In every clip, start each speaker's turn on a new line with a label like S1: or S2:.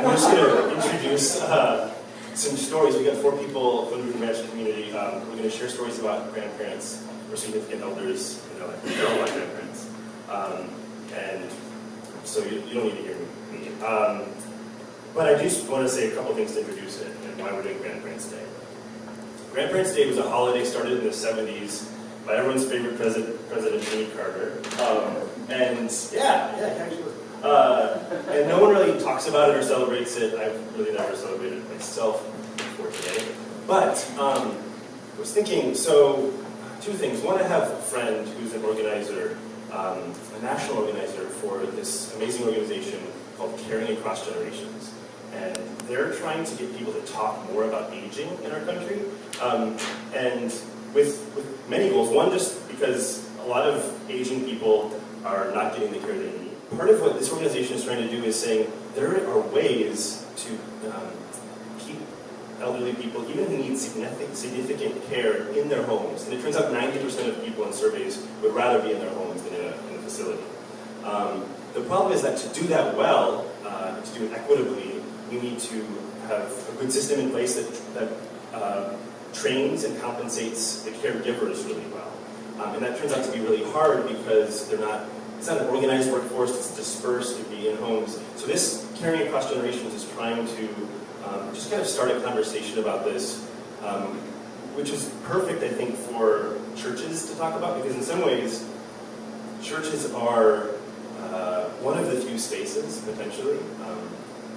S1: I'm just going to introduce some stories. We got 4 people from the Root and Branch community. We're going to share stories about grandparents or significant elders in their life. They're all my grandparents. And so you don't need to hear me. But I just want to say a couple things to introduce it and why we're doing Grandparents' Day. Grandparents' Day was a holiday started in the 70s by everyone's favorite President Jimmy Carter. And no one really talks about it or celebrates it. I've really never celebrated it myself before today. But I was thinking, so 2 things. One, I have a friend who's an organizer, a national organizer for this amazing organization called Caring Across Generations. And they're trying to get people to talk more about aging in our country, and with many goals. One, just because a lot of aging people are not getting the care they need. Part of what this organization is trying to do is saying there are ways to keep elderly people, even who need significant care, in their homes. And it turns out 90% of people in surveys would rather be in their homes than in a facility. The problem is that to do that well, to do it equitably, we need to have a good system in place that trains and compensates the caregivers really well. And that turns out to be really hard because it's not an organized workforce, it's dispersed, it'd be in homes. So this Caring Across Generations is trying to just kind of start a conversation about this, which is perfect, I think, for churches to talk about, because in some ways, churches are one of the few spaces, potentially,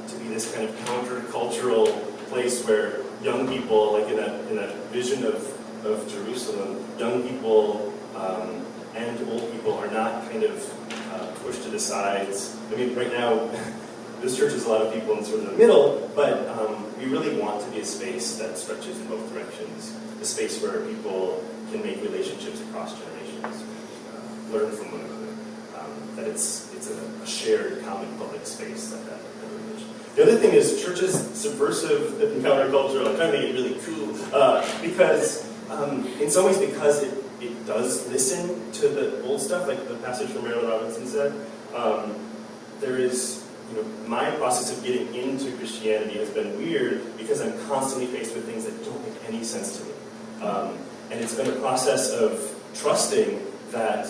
S1: to be this kind of countercultural place where young people, like in that vision of Jerusalem, young people and old people are not kind of pushed to the sides. I mean, right now, this church has a lot of people in sort of the middle, but we really want to be a space that stretches in both directions, a space where people can make relationships across generations, learn from one another, that it's a shared, common public space like that. The other thing is church is subversive and countercultural. I'm trying to make it really cool because, in some ways, because it does listen to the old stuff, like the passage from Marilyn Robinson said. There is, my process of getting into Christianity has been weird because I'm constantly faced with things that don't make any sense to me, and it's been a process of trusting that,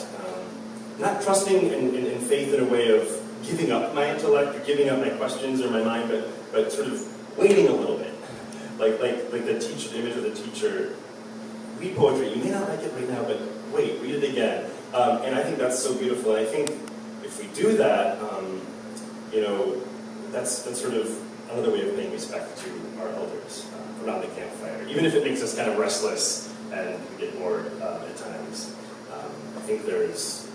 S1: not trusting in faith in a way of giving up my intellect or giving up my questions or my mind, but sort of waiting a little bit. Like the teacher, the image of the teacher. Read poetry. You may not like it right now, but wait, read it again. And I think that's so beautiful. And I think if we do that, that's sort of another way of paying respect to our elders around the campfire. Even if it makes us kind of restless and we get bored at times, I think there's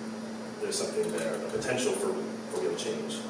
S1: something there, a potential for real change.